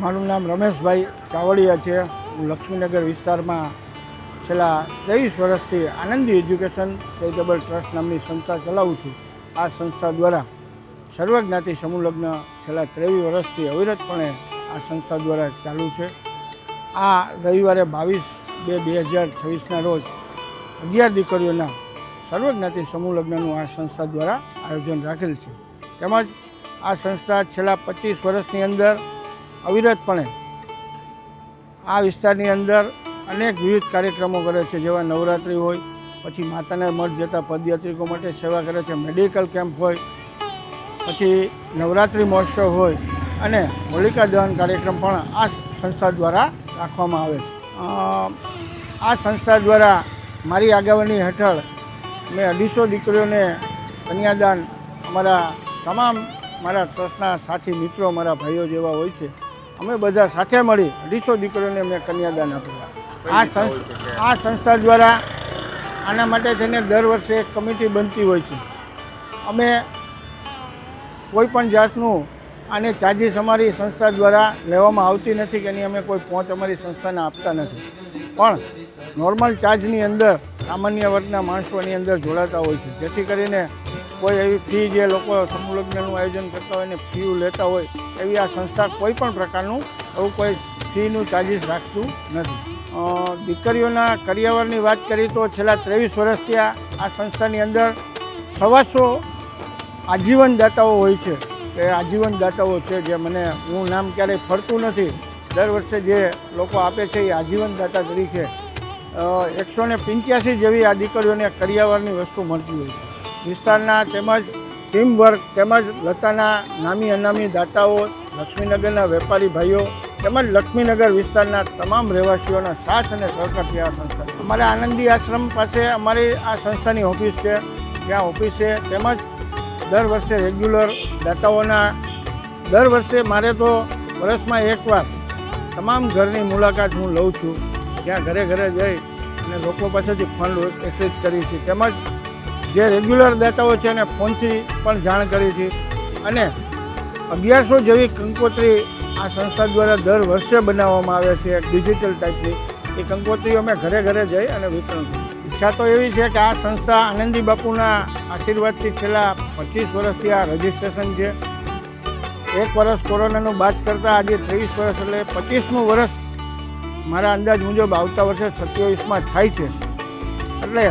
મારું નામ રમેશભાઈ ચાવડિયા છે। હું લક્ષ્મીનગર વિસ્તારમાં છેલ્લા 23 વર્ષથી આનંદી એજ્યુકેશન ચેરિટેબલ ટ્રસ્ટ નામની સંસ્થા ચલાવું છું। આ સંસ્થા દ્વારા સર્વજ્ઞાતિ સમૂહ લગ્ન છેલ્લા 23 વર્ષથી અવિરતપણે આ સંસ્થા દ્વારા ચાલુ છે। આ રવિવારે 22/2/2026ના રોજ 11 દીકરીઓના સર્વજ્ઞાતિ સમૂહ લગ્નનું આ સંસ્થા દ્વારા આયોજન રાખેલ છે। તેમજ આ સંસ્થા છેલ્લા 25 વર્ષની અંદર અવિરતપણે આ વિસ્તારની અંદર અનેક વિવિધ કાર્યક્રમો કરે છે, જેવા નવરાત્રિ હોય, પછી માતાના મઠ જતા પદયાત્રિકો માટે સેવા કરે છે, મેડિકલ કેમ્પ હોય, પછી નવરાત્રિ મહોત્સવ હોય અને હોલિકા દહન કાર્યક્રમ પણ આ સંસ્થા દ્વારા રાખવામાં આવે છે। આ સંસ્થા દ્વારા મારી આગેવાની હેઠળ મેં 250 દીકરીઓને કન્યાદાન અમારા તમામ મારા ટ્રસ્ટના સાથી મિત્રો, મારા ભાઈઓ જેવા હોય છે, અમે બધા સાથે મળી 250 દીકરીઓને મેં કન્યાદાન આપેલા। આ સંસ્થા દ્વારા આના માટે થઈને દર વર્ષે એક કમિટી બનતી હોય છે। અમે કોઈ પણ જાતનું આને ચાર્જીસ અમારી સંસ્થા દ્વારા લેવામાં આવતી નથી કે એની અમે કોઈ પહોંચ અમારી સંસ્થાને આપતા નથી, પણ નોર્મલ ચાર્જની અંદર સામાન્ય વર્ગના માણસોની અંદર જોડાતા હોય છે, જેથી કરીને કોઈ એવી ફી જે લોકો સમૂહ લગ્નનું આયોજન કરતા હોય ને ફી લેતા હોય એવી આ સંસ્થા કોઈ પણ પ્રકારનું એવું કોઈ ફીનું ચાર્જીસ રાખતું નથી। દીકરીઓના કરિયાવરની વાત કરીએ તો છેલ્લા 23 વર્ષથી આ સંસ્થાની અંદર 125 આજીવન દાતાઓ હોય છે। એ આજીવન દાતાઓ છે જે હું નામ ક્યારેય ફરતું નથી, દર વર્ષે જે લોકો આપે છે એ આજીવન દાતા તરીકે 185 જેવી આ દીકરીઓને કરિયાવરની વસ્તુ મળતી હોય છે। વિસ્તારના તેમજ ટીમ વર્ક તેમજ લતાના નામી અનામી દાતાઓ, લક્ષ્મીનગરના વેપારી ભાઈઓ તેમજ લક્ષ્મીનગર વિસ્તારના તમામ રહેવાસીઓના સાથ અને સહકારથી આ સંસ્થા અમારા આનંદી આશ્રમ પાસે અમારી આ સંસ્થાની ઓફિસ છે, ત્યાં ઓફિસે તેમજ દર વર્ષે રેગ્યુલર દાતાઓના દર વર્ષે મારે તો વર્ષમાં એકવાર તમામ ઘરની મુલાકાત હું લઉં છું, ત્યાં ઘરે ઘરે જઈ અને લોકો પાસેથી ફંડ એકત્રિત કરી છે, તેમજ જે રેગ્યુલર દાતાઓ છે એને ફોનથી પણ જાણ કરી છે અને 1100 જેવી કંકોત્રી આ સંસ્થા દ્વારા દર વર્ષે બનાવવામાં આવે છે, ડિજિટલ ટાઈપની। એ કંકોત્રીઓ અમે ઘરે ઘરે જઈ અને વિતરણ કરી। ઈચ્છા તો એવી છે કે આ સંસ્થા આનંદી બાપુના આશીર્વાદથી છેલ્લા 25 વર્ષથી આ રજિસ્ટ્રેશન છે। 1 વર્ષ કોરોનાનું બાદ કરતાં આજે 23 વર્ષ એટલે 25મું વર્ષ મારા અંદાજ મુજબ આવતા વર્ષે 27માં થાય છે। એટલે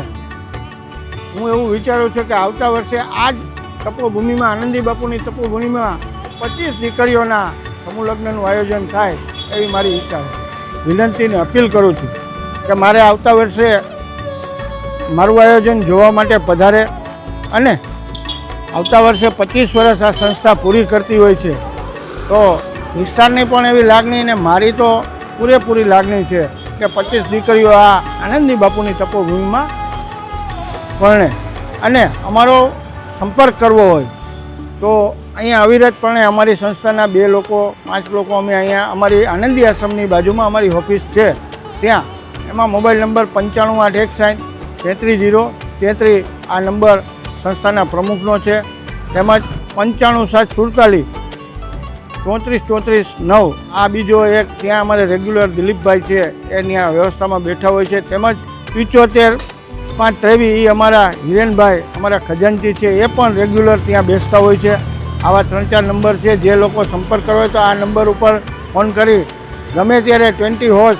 હું એવું વિચારું છું કે આવતા વર્ષે આ જ તપોભૂમિમાં, આનંદી બાપુની તપોભૂમિમાં 25 દીકરીઓના સમૂહ લગ્નનું આયોજન થાય એવી મારી ઈચ્છા છે। વિનંતીને અપીલ કરું છું કે મારે આવતા વર્ષે મારું આયોજન જોવા માટે પધારે અને આવતા વર્ષે 25 વર્ષ આ સંસ્થા પૂરી કરતી હોય છે તો વિસ્તારની પણ એવી લાગણી અને મારી તો પૂરેપૂરી લાગણી છે કે 25 દીકરીઓ આ આનંદી બાપુની તપોભૂમિમાં પરણે અને અમારો સંપર્ક કરવો હોય તો અહીંયા અવિરતપણે અમારી સંસ્થાના 2 લોકો 5 લોકો અમે અહીંયા અમારી આનંદી આશ્રમની બાજુમાં અમારી ઓફિસ છે ત્યાં, એમાં મોબાઈલ નંબર 958160 33033 આ નંબર સંસ્થાના પ્રમુખનો છે, તેમજ 95747 3434 આ બીજો એક ત્યાં અમારે રેગ્યુલર દિલીપભાઈ છે એ ત્યાં વ્યવસ્થામાં બેઠા હોય છે, તેમજ 74523 એ અમારા હિરેનભાઈ અમારા ખજાનચી છે એ પણ રેગ્યુલર ત્યાં બેસતા હોય છે। આવા 3-4 નંબર છે, જે લોકો સંપર્ક કરવો હોય તો આ નંબર ઉપર ફોન કરી ગમે ત્યારે 20 હોર્સ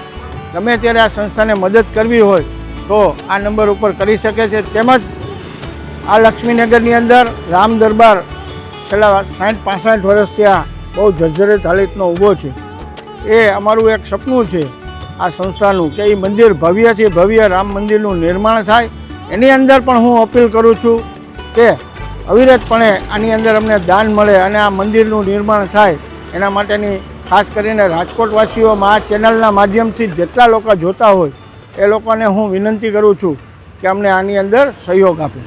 ગમે ત્યારે આ સંસ્થાને મદદ કરવી હોય તો આ નંબર ઉપર કરી શકે છે। તેમજ આ લક્ષ્મીનગરની અંદર રામ દરબાર છેલ્લા 60-65 વર્ષથી આ બહુ જર્જરિત હાલતનો ઊભો છે। એ અમારું એક સપનું છે આ સંસ્થાનું કે એ મંદિર ભવ્યથી ભવ્ય રામ મંદિરનું નિર્માણ થાય। એની અંદર પણ હું અપીલ કરું છું કે અવિરતપણે આની અંદર અમને દાન મળે અને આ મંદિરનું નિર્માણ થાય એના માટેની ખાસ કરીને રાજકોટવાસીઓમાં આ ચેનલના માધ્યમથી જેટલા લોકો જોતા હોય એ લોકોને હું વિનંતી કરું છું કે અમને આની અંદર સહયોગ આપે।